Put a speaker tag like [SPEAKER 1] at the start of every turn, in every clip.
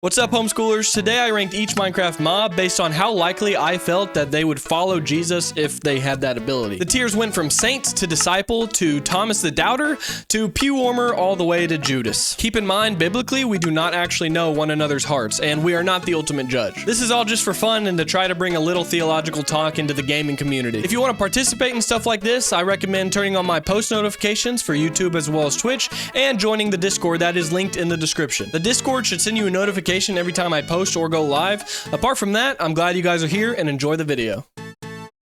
[SPEAKER 1] What's up, homeschoolers? Today I ranked each Minecraft mob based on how likely I felt that they would follow Jesus if they had that ability. The tiers went from Saint to Disciple to Thomas the Doubter to Pew Warmer all the way to Judas. Keep in mind, biblically, we do not actually know one another's hearts, and we are not the ultimate judge. This is all just for fun and to try to bring a little theological talk into the gaming community. If you want to participate in stuff like this, I recommend turning on my post notifications for YouTube as well as Twitch and joining the Discord that is linked in the description. The Discord should send you a notification every time I post or go live. Apart from that, I'm glad you guys are here and enjoy the video.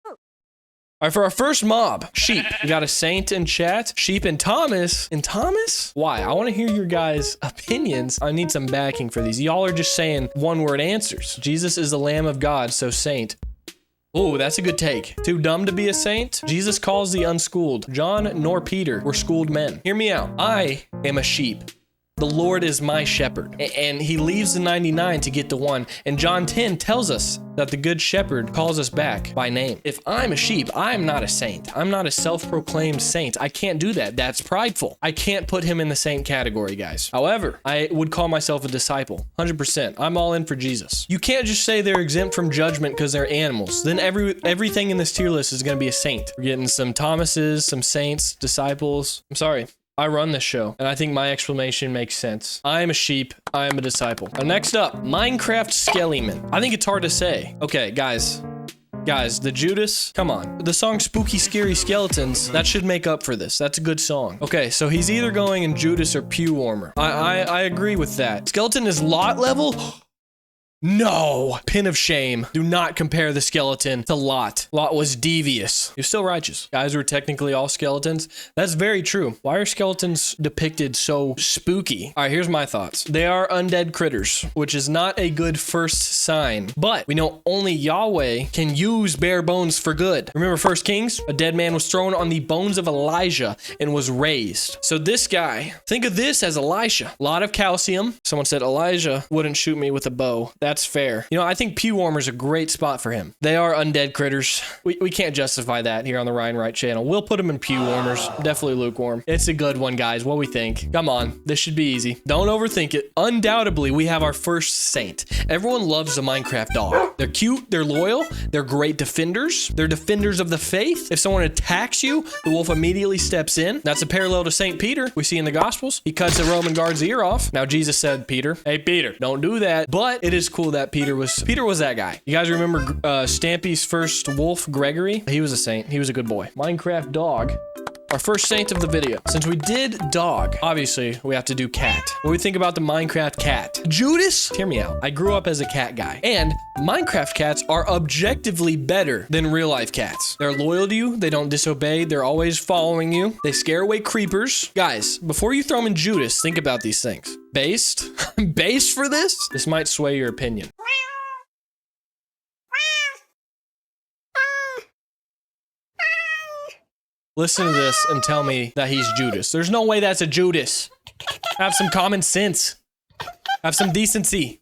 [SPEAKER 1] All right, for our first mob, sheep. We got a Saint in chat, sheep and Thomas. And Thomas? Why? I want to hear your guys' opinions. I need some backing for these. Y'all are just saying one-word answers. Jesus is the Lamb of God, so Saint. Oh, that's a good take. Too dumb to be a saint? Jesus calls the unschooled. John nor Peter were schooled men. Hear me out. I am a sheep. The Lord is my shepherd, and he leaves the 99 to get the one. And John 10 tells us that the good shepherd calls us back by name. If I'm a sheep, I'm not a saint. I'm not a self-proclaimed saint. I can't do that. That's prideful. I can't put him in the saint category, guys. However, I would call myself a disciple. 100%. I'm all in for Jesus. You can't just say they're exempt from judgment because they're animals. Then everything in this tier list is going to be a saint. We're getting some Thomases, some saints, disciples. I'm sorry. I run this show, and I think my explanation makes sense. I am a sheep. I am a disciple. Now, next up, Minecraft Skellyman. I think it's hard to say. Okay, guys, the Judas, come on. The song Spooky Scary Skeletons, that should make up for this. That's a good song. Okay, so he's either going in Judas or Pew Warmer. I agree with that. Skeleton is lot level. No, pin of shame. Do not compare the skeleton to Lot. Lot was devious. He was still righteous. Guys were technically all skeletons. That's very true. Why are skeletons depicted so spooky? All right, here's my thoughts. They are undead critters, which is not a good first sign, but we know only Yahweh can use bare bones for good. Remember 1 Kings? A dead man was thrown on the bones of Elijah and was raised. So this guy, think of this as Elisha. A lot of calcium. Someone said Elijah wouldn't shoot me with a bow. That's fair. You know, I think Pew Warmer's a great spot for him. They are undead critters. We can't justify that here on the RYANWRIGHT channel. We'll put them in Pew Warmers. Definitely lukewarm. It's a good one, guys. What we think? Come on. This should be easy. Don't overthink it. Undoubtedly, we have our first saint. Everyone loves the Minecraft dog. They're cute. They're loyal. They're great defenders. They're defenders of the faith. If someone attacks you, the wolf immediately steps in. That's a parallel to St. Peter we see in the Gospels. He cuts a Roman guard's ear off. Now, Jesus said, Peter, hey, Peter, don't do that. But it is cool that Peter was that guy. You guys remember Stampy's first wolf, Gregory? He was a saint. He was a good boy. Minecraft dog. Our first saint of the video. Since we did dog, obviously we have to do cat. What do we think about the Minecraft cat? Judas? Hear me out. I grew up as a cat guy, and Minecraft cats are objectively better than real life cats. They're loyal to you. They don't disobey. They're always following you. They scare away creepers. Guys, before you throw them in Judas, think about these things. Based? Based for this? This might sway your opinion. Listen to this and tell me that he's Judas. There's no way that's a Judas. Have some common sense. Have some decency.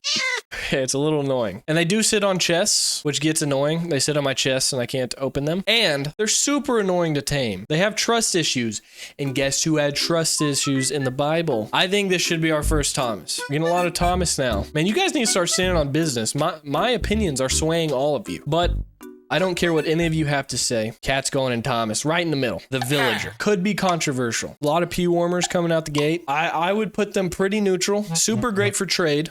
[SPEAKER 1] It's a little annoying. And they do sit on chests, which gets annoying. They sit on my chest and I can't open them. And they're super annoying to tame. They have trust issues. And guess who had trust issues in the Bible? I think this should be our first Thomas. We're getting a lot of Thomas now. Man, you guys need to start standing on business. My opinions are swaying all of you. But I don't care what any of you have to say. Cat's going in Thomas, right in the middle. The villager. Could be controversial. A lot of Pew Warmers coming out the gate. I would put them pretty neutral. Super great for trade.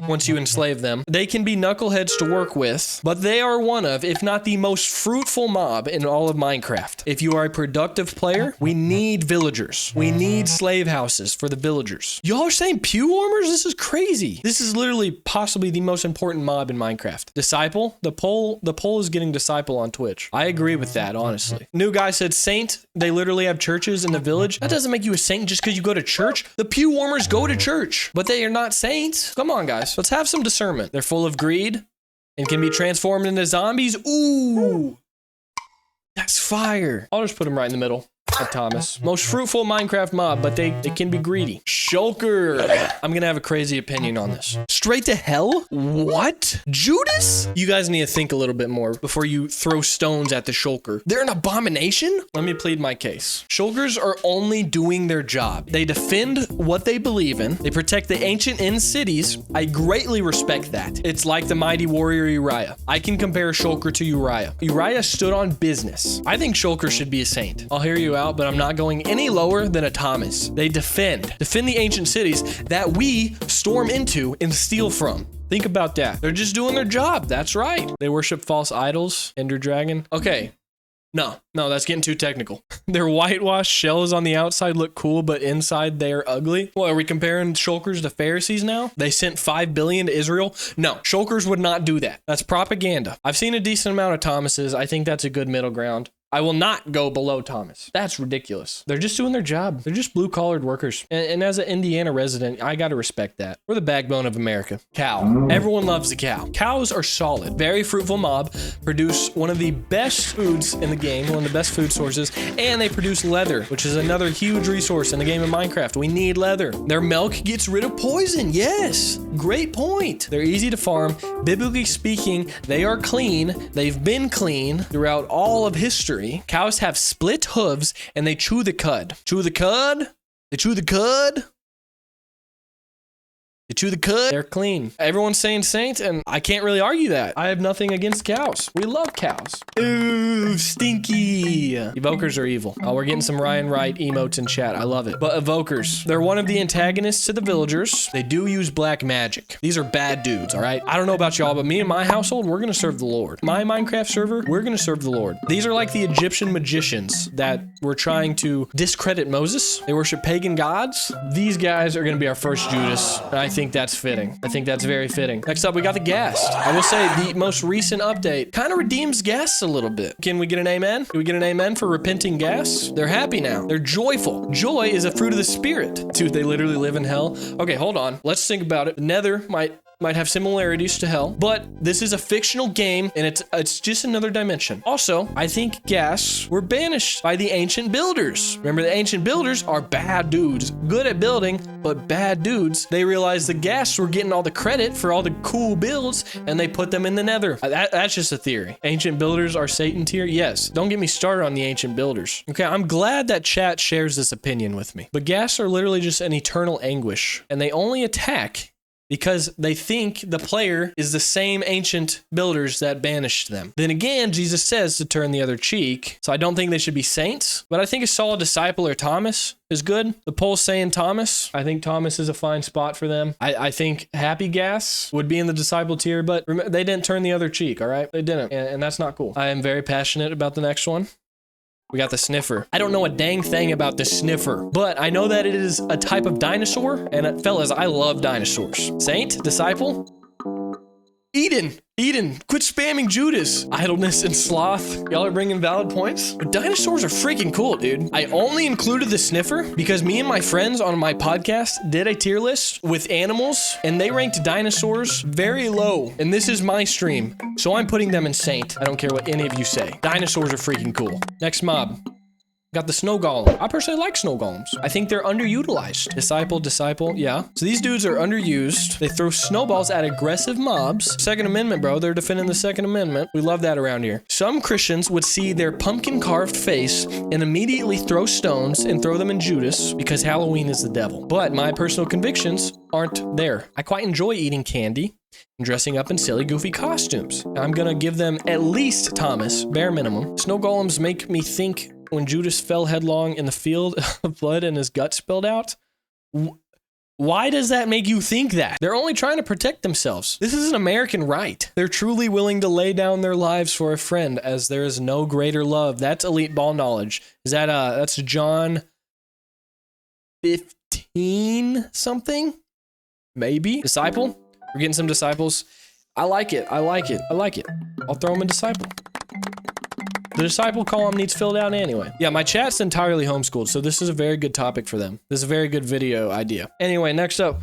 [SPEAKER 1] Once you enslave them, they can be knuckleheads to work with, but they are one of, if not the most fruitful mob in all of Minecraft. If you are a productive player, we need villagers. We need slave houses for the villagers. Y'all are saying Pew Warmers? This is crazy. This is literally possibly the most important mob in Minecraft. Disciple? The poll is getting disciple on Twitch. I agree with that, honestly. New guy said saint. They literally have churches in the village. That doesn't make you a saint just because you go to church. The Pew Warmers go to church, but they are not saints. Come on, guys. Let's have some discernment. They're full of greed and can be transformed into zombies. Ooh, that's fire. I'll just put them right in the middle. at Thomas. Most fruitful Minecraft mob, but they can be greedy. Schulker. I'm gonna have a crazy opinion on this. Straight to hell? What? Judas? You guys need to think a little bit more before you throw stones at the Schulker. They're an abomination? Let me plead my case. Schulkers are only doing their job. They defend what they believe in. They protect the ancient inn cities. I greatly respect that. It's like the mighty warrior Uriah. I can compare Schulker to Uriah. Uriah stood on business. I think Schulker should be a saint. I'll hear you out, but I'm not going any lower than a Thomas. They defend the ancient cities that we storm into and steal from. Think about that. They're just doing their job. That's right. They worship false idols, Ender Dragon. Okay. No, that's getting too technical. Their whitewashed shells on the outside look cool, but inside they're ugly. Well, are we comparing Schulkers to Pharisees now? They sent 5 billion to Israel? No, Schulkers would not do that. That's propaganda. I've seen a decent amount of Thomases. I think that's a good middle ground. I will not go below Thomas. That's ridiculous. They're just doing their job. They're just blue-collared workers. And as an Indiana resident, I gotta respect that. We're the backbone of America. Cow. Everyone loves the cow. Cows are solid. Very fruitful mob. Produce one of the best foods in the game, one of the best food sources, and they produce leather, which is another huge resource in the game of Minecraft. We need leather. Their milk gets rid of poison. Yes. Great point. They're easy to farm. Biblically speaking, they are clean. They've been clean throughout all of history. Cows have split hooves and they chew the cud. Chew the cud? They chew the cud? They chew the cud. They're clean. Everyone's saying saint, and I can't really argue that. I have nothing against cows. We love cows. Ooh, stinky. Evokers are evil. Oh, we're getting some RYANWRIGHT emotes in chat. I love it. But Evokers, they're one of the antagonists to the villagers. They do use black magic. These are bad dudes, all right? I don't know about y'all, but me and my household, we're gonna serve the Lord. My Minecraft server, we're gonna serve the Lord. These are like the Egyptian magicians that were trying to discredit Moses. They worship pagan gods. These guys are gonna be our first Judas, and I think that's fitting. I think that's very fitting. Next up, we got the Ghast. I will say the most recent update kind of redeems Ghast a little bit. Can we get an amen? Can we get an amen for repenting Ghast? They're happy now. They're joyful. Joy is a fruit of the spirit. Dude, they literally live in hell. Okay, hold on. Let's think about it. The Nether might have similarities to hell, but this is a fictional game and it's just another dimension. Also, I think Ghasts were banished by the ancient builders. Remember, the ancient builders are bad dudes, good at building, but bad dudes. They realized the Ghasts were getting all the credit for all the cool builds and they put them in the Nether. That's just a theory. Ancient builders are Satan tier? Yes. Don't get me started on the ancient builders. Okay, I'm glad that chat shares this opinion with me. But Ghasts are literally just an eternal anguish and they only attack because they think the player is the same ancient builders that banished them. Then again, Jesus says to turn the other cheek. So I don't think they should be saints, but I think a solid disciple or Thomas is good. The poll's saying Thomas. I think Thomas is a fine spot for them. I think Happy Gas would be in the disciple tier, but they didn't turn the other cheek, all right? They didn't, and that's not cool. I am very passionate about the next one. We got the Sniffer. I don't know a dang thing about the Sniffer, but I know that it is a type of dinosaur, and fellas, I love dinosaurs. Saint? Disciple? Eden, quit spamming Judas. Idleness and sloth. Y'all are bringing valid points. But dinosaurs are freaking cool, dude. I only included the Sniffer because me and my friends on my podcast did a tier list with animals and they ranked dinosaurs very low. And this is my stream, so I'm putting them in Saint. I don't care what any of you say. Dinosaurs are freaking cool. Next mob. Got the snow golem. I personally like snow golems. I think they're underutilized. Disciple, yeah. So these dudes are underused. They throw snowballs at aggressive mobs. Second Amendment, bro. They're defending the Second Amendment. We love that around here. Some Christians would see their pumpkin carved face and immediately throw stones and throw them in Judas because Halloween is the devil. But my personal convictions aren't there. I quite enjoy eating candy and dressing up in silly, goofy costumes. I'm gonna give them at least Thomas, bare minimum. Snow golems make me think when Judas fell headlong in the field of blood and his gut spilled out. Why does that make you think that? They're only trying to protect themselves. This is an American right. They're truly willing to lay down their lives for a friend as there is no greater love. That's elite ball knowledge. Is that, that's John 15 something? Maybe? Disciple? We're getting some disciples. I like it. I'll throw them in disciple. The disciple column needs filled out anyway. Yeah, my chat's entirely homeschooled, so this is a very good topic for them. This is a very good video idea. Anyway, next up.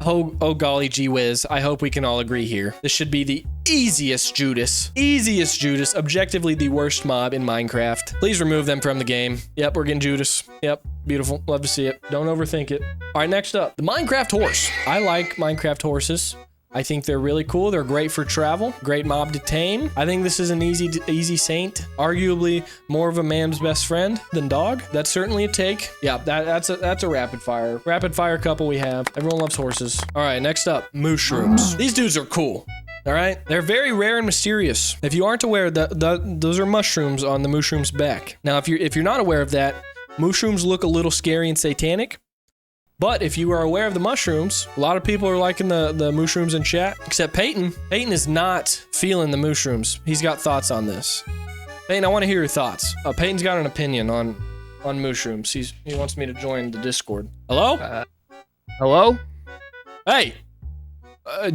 [SPEAKER 1] Oh golly gee whiz. I hope we can all agree here. This should be the easiest Judas. Easiest Judas. Objectively the worst mob in Minecraft. Please remove them from the game. Yep, we're getting Judas. Yep, beautiful. Love to see it. Don't overthink it. All right, next up, the Minecraft horse. I like Minecraft horses. I think they're really cool. They're great for travel. Great mob to tame. I think this is an easy saint. Arguably more of a man's best friend than dog. That's certainly a take. Yeah, that's a rapid fire couple we have. Everyone loves horses. All right, next up, Mooshrooms. These dudes are cool. All right, they're very rare and mysterious. If you aren't aware, those are mushrooms on the Mooshroom's back. Now, if you're not aware of that, Mooshrooms look a little scary and satanic. But if you are aware of the mushrooms, a lot of people are liking the Mooshrooms in chat, except Peyton. Peyton is not feeling the Mooshrooms. He's got thoughts on this. Peyton, I want to hear your thoughts. Peyton's got an opinion on Mooshrooms. He wants me to join the Discord. Hello?
[SPEAKER 2] Hello?
[SPEAKER 1] Hey!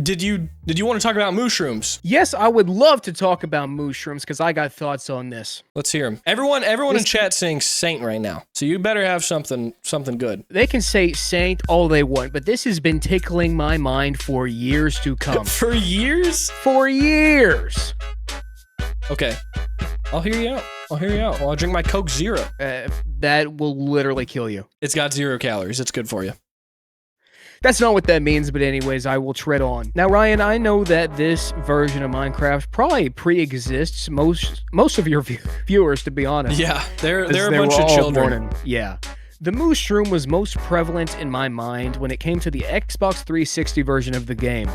[SPEAKER 1] Did you want to talk about Mooshrooms?
[SPEAKER 2] Yes, I would love to talk about Mooshrooms because I got thoughts on this.
[SPEAKER 1] Let's hear them. Everyone in chat saying saint right now. So you better have something good.
[SPEAKER 2] They can say saint all they want, but this has been tickling my mind for years to come.
[SPEAKER 1] For years?
[SPEAKER 2] For years.
[SPEAKER 1] Okay. I'll hear you out. Well, I'll drink my Coke Zero.
[SPEAKER 2] That will literally kill you.
[SPEAKER 1] It's got 0 calories. It's good for you.
[SPEAKER 2] That's not what that means, but anyways, I will tread on. Now, Ryan, I know that this version of Minecraft probably pre-exists most of your viewers, to be honest.
[SPEAKER 1] Yeah, they're a bunch of children.
[SPEAKER 2] Yeah. The Mooshroom was most prevalent in my mind when it came to the Xbox 360 version of the game.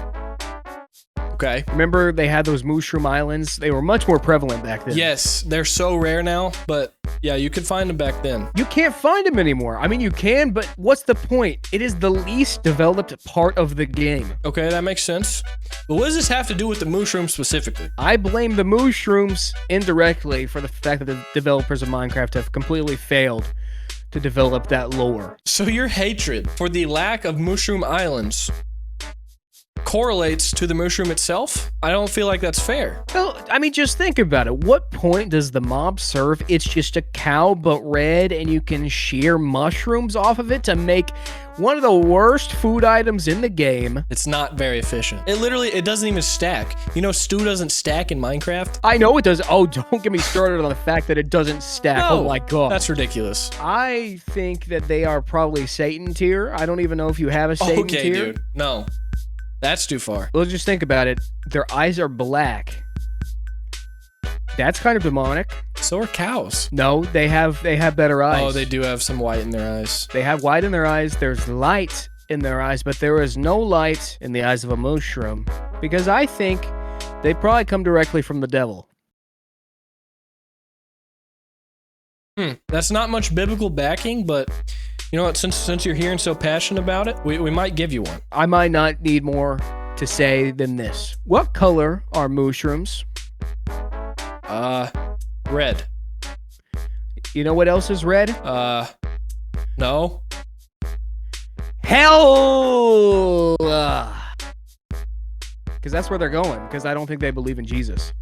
[SPEAKER 1] Okay.
[SPEAKER 2] Remember they had those Mooshroom Islands? They were much more prevalent back then.
[SPEAKER 1] Yes, they're so rare now, but yeah, you could find them back then.
[SPEAKER 2] You can't find them anymore. I mean, you can, but what's the point? It is the least developed part of the game.
[SPEAKER 1] Okay, that makes sense. But what does this have to do with the Mooshroom specifically?
[SPEAKER 2] I blame the Mooshrooms indirectly for the fact that the developers of Minecraft have completely failed to develop that lore.
[SPEAKER 1] So your hatred for the lack of Mooshroom Islands correlates to the Mooshroom itself? I don't feel like that's fair.
[SPEAKER 2] Well, I mean, just think about it. What point does the mob serve? It's just a cow, but red, and you can shear mushrooms off of it to make one of the worst food items in the game.
[SPEAKER 1] It's not very efficient. It doesn't even stack. You know, stew doesn't stack in Minecraft?
[SPEAKER 2] I know it does. Oh, don't get me started on the fact that it doesn't stack.
[SPEAKER 1] No,
[SPEAKER 2] oh my god.
[SPEAKER 1] That's ridiculous.
[SPEAKER 2] I think that they are probably Satan tier. I don't even know if you have a Satan tier.
[SPEAKER 1] Okay, dude. No. That's too far.
[SPEAKER 2] Well, just think about it. Their eyes are black. That's kind of demonic.
[SPEAKER 1] So are cows.
[SPEAKER 2] No, they have better eyes.
[SPEAKER 1] Oh, they do have some white in their eyes.
[SPEAKER 2] They have white in their eyes. There's light in their eyes, but there is no light in the eyes of a Mooshroom. Because I think they probably come directly from the devil.
[SPEAKER 1] That's not much biblical backing, but you know what? Since you're here and so passionate about it, we might give you one.
[SPEAKER 2] I might not need more to say than this. What color are Mooshrooms?
[SPEAKER 1] Red.
[SPEAKER 2] You know what else is red?
[SPEAKER 1] No.
[SPEAKER 2] Hell! Because that's where they're going, because I don't think they believe in Jesus.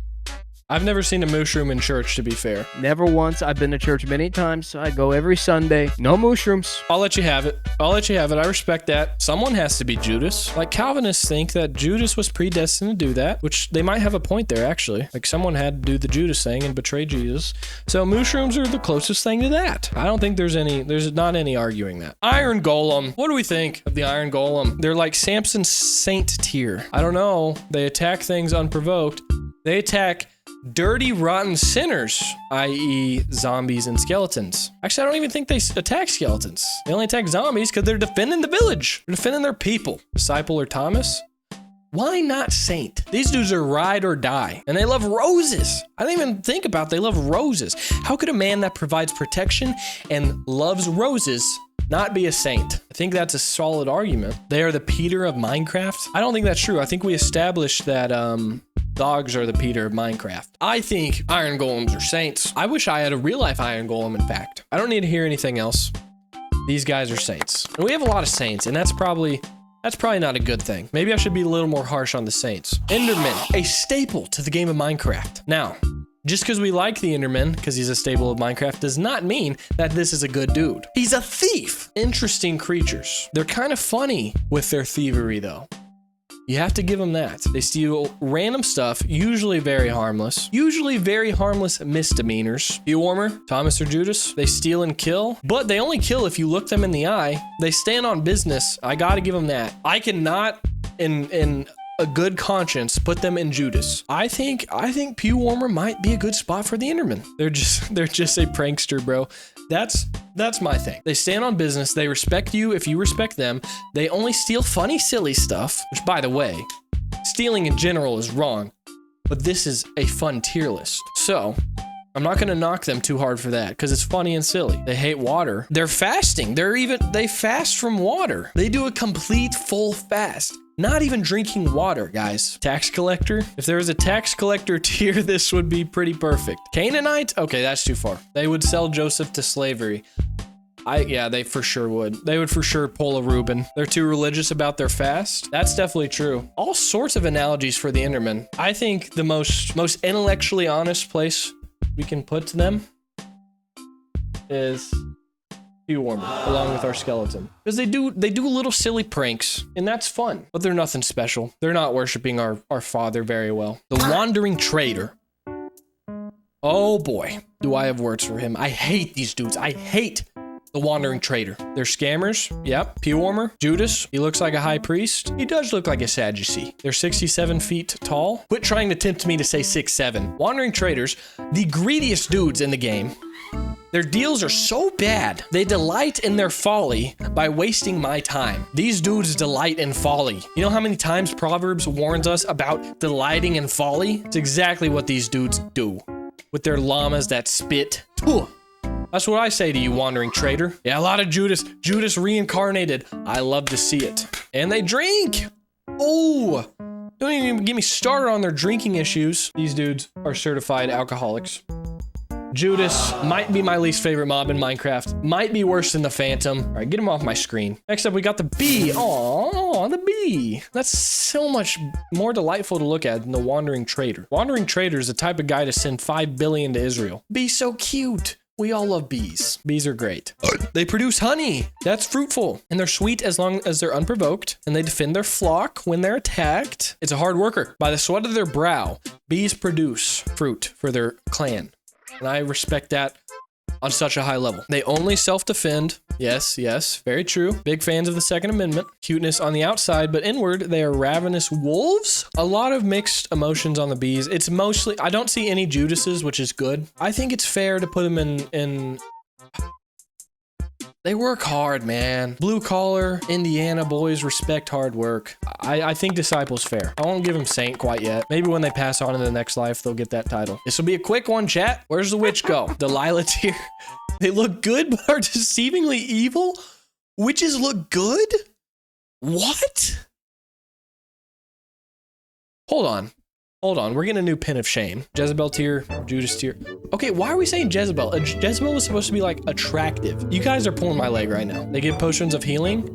[SPEAKER 1] I've never seen a Mooshroom in church, to be fair.
[SPEAKER 2] Never once. I've been to church many times. I go every Sunday. No Mooshrooms.
[SPEAKER 1] I'll let you have it. I respect that. Someone has to be Judas. Like, Calvinists think that Judas was predestined to do that, which they might have a point there, actually. Like, someone had to do the Judas thing and betray Jesus. So Mooshrooms are the closest thing to that. I don't think there's not any arguing that. Iron Golem. What do we think of the Iron Golem? They're like Samson's saint tier. I don't know. They attack things unprovoked. They attack dirty, rotten sinners, i.e. zombies and skeletons. Actually, I don't even think they attack skeletons. They only attack zombies because they're defending the village. They're defending their people. Disciple or Thomas? Why not Saint? These dudes are ride or die, and they love roses. I didn't even think about they love roses. How could a man that provides protection and loves roses not be a saint? I think that's a solid argument. They are the Peter of Minecraft. I don't think that's true. I think we established that, dogs are the Peter of Minecraft. I think Iron Golems are saints. I wish I had a real-life Iron Golem, in fact. I don't need to hear anything else. These guys are saints. And we have a lot of saints, and that's probably not a good thing. Maybe I should be a little more harsh on the saints. Enderman, a staple to the game of Minecraft. Now, just because we like the Enderman, because he's a staple of Minecraft, does not mean that this is a good dude. He's a thief. Interesting creatures. They're kind of funny with their thievery, though. You have to give them that. They steal random stuff, usually very harmless misdemeanors. Pew warmer, Thomas or Judas, they steal and kill, but they only kill if you look them in the eye. They stand on business. I gotta give them that. I cannot, in a good conscience, put them in Judas. I think Pew warmer might be a good spot for the Enderman. They're just a prankster, bro. That's my thing. They stand on business. They respect you if you respect them. They only steal funny, silly stuff, which, by the way, stealing in general is wrong, but this is a fun tier list. So I'm not gonna knock them too hard for that because it's funny and silly. They hate water. They're fasting. They fast from water. They do a complete full fast. Not even drinking water, guys. Tax collector. If there was a tax collector tier, this would be pretty perfect. Canaanite? Okay, that's too far. They would sell Joseph to slavery. Yeah, they for sure would. They would for sure pull a Reuben. They're too religious about their fast. That's definitely true. All sorts of analogies for the Enderman. I think the most intellectually honest place we can put to them is Pew warmer, along with our skeleton, because they do little silly pranks, and that's fun, but they're nothing special. They're not worshiping our father very well. The wandering trader. Oh boy, do I have words for him. I hate these dudes. I hate the wandering trader. They're scammers. Yep. Pew warmer. Judas. He looks like a high priest. He does look like a Sadducee. They're 67 feet tall. Quit trying to tempt me to say 6'7". Wandering traders, the greediest dudes in the game. Their deals are so bad, they delight in their folly by wasting my time. These dudes delight in folly. You know how many times Proverbs warns us about delighting in folly? It's exactly what these dudes do with their llamas that spit. That's what I say to you, wandering trader. Yeah, a lot of Judas reincarnated. I love to see it. And they drink. Oh, don't even get me started on their drinking issues. These dudes are certified alcoholics. Judas might be my least favorite mob in Minecraft. Might be worse than the Phantom. All right, get him off my screen. Next up, we got the bee. Oh, the bee. That's so much more delightful to look at than the wandering trader. Wandering trader is the type of guy to send 5 billion to Israel. Bee's so cute. We all love bees. Bees are great. They produce honey. That's fruitful. And they're sweet as long as they're unprovoked. And they defend their flock when they're attacked. It's a hard worker. By the sweat of their brow, bees produce fruit for their clan. And I respect that on such a high level. They only self-defend. Yes, very true. Big fans of the Second Amendment. Cuteness on the outside, but inward, they are ravenous wolves. A lot of mixed emotions on the bees. It's mostly, I don't see any Judases, which is good. I think it's fair to put them in they work hard, man. Blue collar, Indiana boys respect hard work. I think Disciple's fair. I won't give him Saint quite yet. Maybe when they pass on in the next life, they'll get that title. This will be a quick one, chat. Where's the witch go? Delilah tier. They look good, but are deceivingly evil? Witches look good? What? Hold on. We're getting a new pin of shame. Jezebel tier, Judas tier. Okay, why are we saying Jezebel? Jezebel was supposed to be like attractive. You guys are pulling my leg right now. They give potions of healing.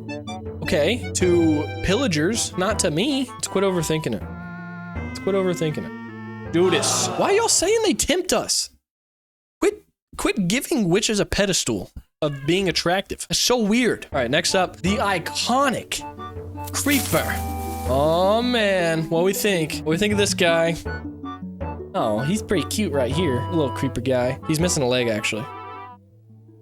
[SPEAKER 1] Okay, to pillagers, not to me. Let's quit overthinking it. Judas. Why are y'all saying they tempt us? Quit giving witches a pedestal of being attractive. That's so weird. All right, next up, the iconic Creeper. Oh man, what we think? What we think of this guy? Oh, he's pretty cute right here. A little creeper guy. He's missing a leg, actually.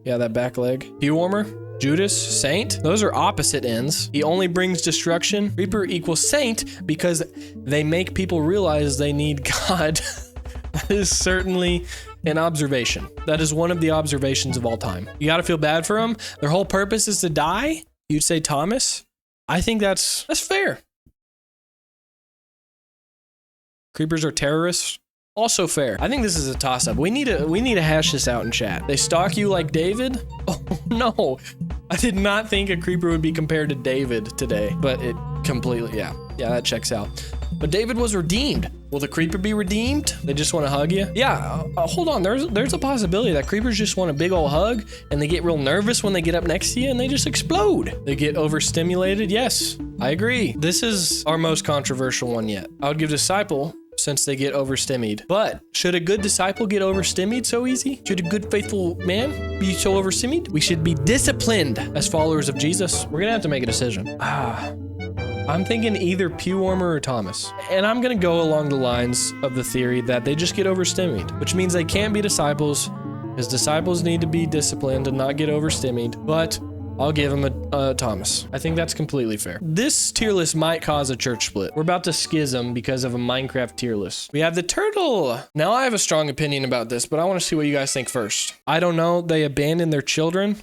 [SPEAKER 1] Yeah, that back leg. Pew warmer, Judas, Saint. Those are opposite ends. He only brings destruction. Creeper equals Saint because they make people realize they need God. That is certainly an observation. That is one of the observations of all time. You gotta feel bad for them. Their whole purpose is to die. You'd say Thomas. I think that's fair. Creepers are terrorists. Also fair. I think this is a toss-up. We need to hash this out in chat. They stalk you like David? Oh no. I did not think a creeper would be compared to David today, but it completely, yeah, that checks out. But David was redeemed. Will the creeper be redeemed? They just want to hug you? Yeah, hold on. There's a possibility that creepers just want a big old hug and they get real nervous when they get up next to you and they just explode. They get overstimulated. Yes, I agree. This is our most controversial one yet. I would give Disciple since they get overstimmied. But should a good disciple get overstimmied so easy? Should a good faithful man be so overstimmied? We should be disciplined as followers of Jesus. We're gonna have to make a decision. I'm thinking either Pew Warmer or Thomas. And I'm gonna go along the lines of the theory that they just get overstimmied, which means they can't be disciples, because disciples need to be disciplined and not get overstimmied, but I'll give him a Thomas. I think that's completely fair. This tier list might cause a church split. We're about to schism because of a Minecraft tier list. We have the turtle. Now I have a strong opinion about this, but I want to see what you guys think first. I don't know. They abandoned their children.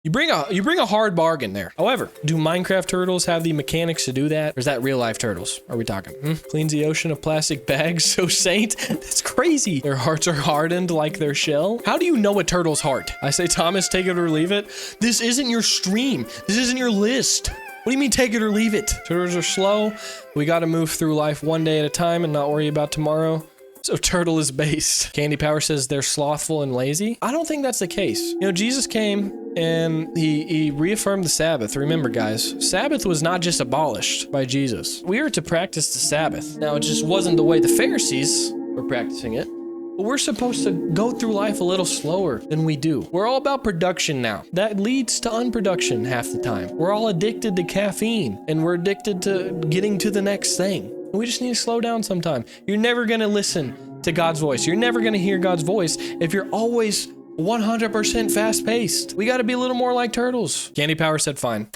[SPEAKER 1] You bring a hard bargain there. However, do Minecraft turtles have the mechanics to do that? Or is that real life turtles? Are we talking? Cleans the ocean of plastic bags, so Saint? That's crazy. Their hearts are hardened like their shell. How do you know a turtle's heart? I say, Thomas, take it or leave it. This isn't your stream. This isn't your list. What do you mean take it or leave it? Turtles are slow. We gotta move through life one day at a time and not worry about tomorrow. So turtle is based. Candy Power says they're slothful and lazy. I don't think that's the case. You know, Jesus came and he reaffirmed the Sabbath. Remember, guys, Sabbath was not just abolished by Jesus. We are to practice the Sabbath. Now, it just wasn't the way the Pharisees were practicing it. But we're supposed to go through life a little slower than we do. We're all about production now. That leads to unproduction half the time. We're all addicted to caffeine and we're addicted to getting to the next thing. We just need to slow down sometime. You're never gonna listen to God's voice. You're never gonna hear God's voice if you're always 100% fast paced. We gotta be a little more like turtles. Candy Power said fine.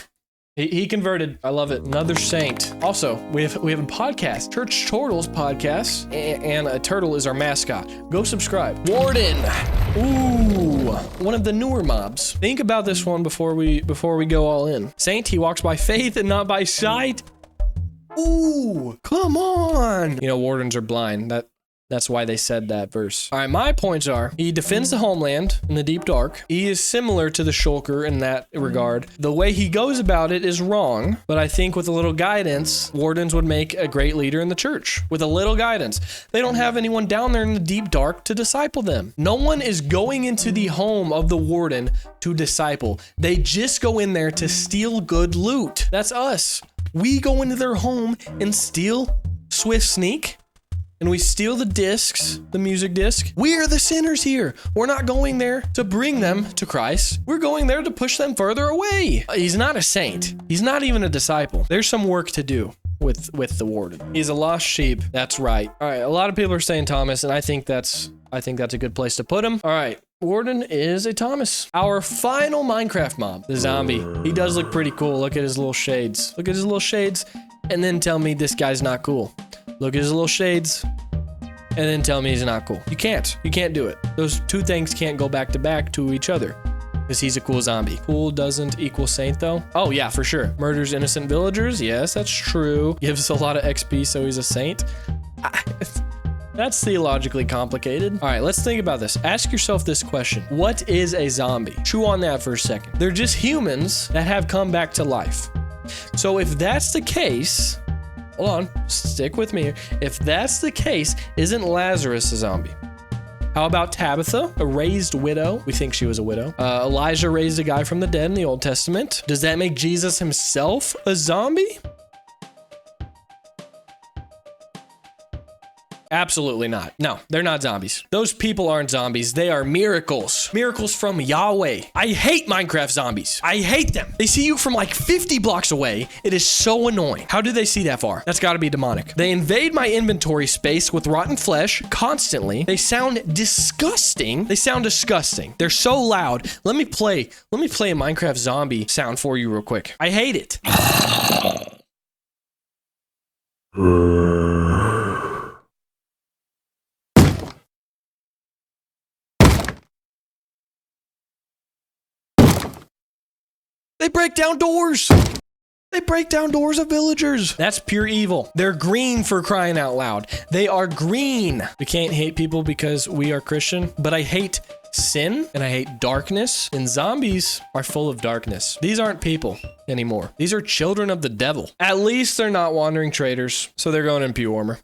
[SPEAKER 1] He converted. I love it. Another saint. Also, we have a podcast, Church Turtles podcast, and a turtle is our mascot. Go subscribe. Warden. Ooh, one of the newer mobs. Think about this one before we go all in. Saint, he walks by faith and not by sight. Ooh, come on. You know, wardens are blind. That's why they said that verse. All right, my points are, he defends the homeland in the deep dark. He is similar to the Schulker in that regard. The way he goes about it is wrong, but I think with a little guidance, wardens would make a great leader in the church. With a little guidance. They don't have anyone down there in the deep dark to disciple them. No one is going into the home of the warden to disciple. They just go in there to steal good loot. That's us. We go into their home and steal Swift Sneak. And we steal the discs, the music disc. We are the sinners here. We're not going there to bring them to Christ. We're going there to push them further away. He's not a saint. He's not even a disciple. There's some work to do with the warden. He's a lost sheep. That's right. All right. A lot of people are saying Thomas, and I think that's a good place to put him. All right. Warden is a Thomas. Our final Minecraft mob, the zombie. He does look pretty cool. Look at his little shades. Look at his little shades, and then tell me this guy's not cool. Look at his little shades, and then tell me he's not cool. You can't do it. Those two things can't go back to back to each other, because he's a cool zombie. Cool doesn't equal saint though. Oh yeah, for sure. Murders innocent villagers. Yes, that's true. Gives a lot of XP, so he's a saint. That's theologically complicated. All right, let's think about this. Ask yourself this question. What is a zombie? Chew on that for a second. They're just humans that have come back to life. So if that's the case, hold on, stick with me here. If that's the case, isn't Lazarus a zombie? How about Tabitha, a raised widow? We think she was a widow. Elijah raised a guy from the dead in the Old Testament. Does that make Jesus himself a zombie? Absolutely not. No, they're not zombies. Those people aren't zombies. They are miracles. Miracles from Yahweh. I hate Minecraft zombies. I hate them. They see you from like 50 blocks away. It is so annoying. How do they see that far? That's gotta be demonic. They invade my inventory space with rotten flesh constantly. They sound disgusting. They sound disgusting. They're so loud. Let me play a Minecraft zombie sound for you real quick. I hate it. They break down doors. They break down doors of villagers. That's pure evil. They're green, for crying out loud. They are green. We can't hate people because we are Christian, but I hate sin and I hate darkness, and zombies are full of darkness. These aren't people anymore. These are children of the devil. At least they're not wandering traitors, so they're going in Pew Warmer.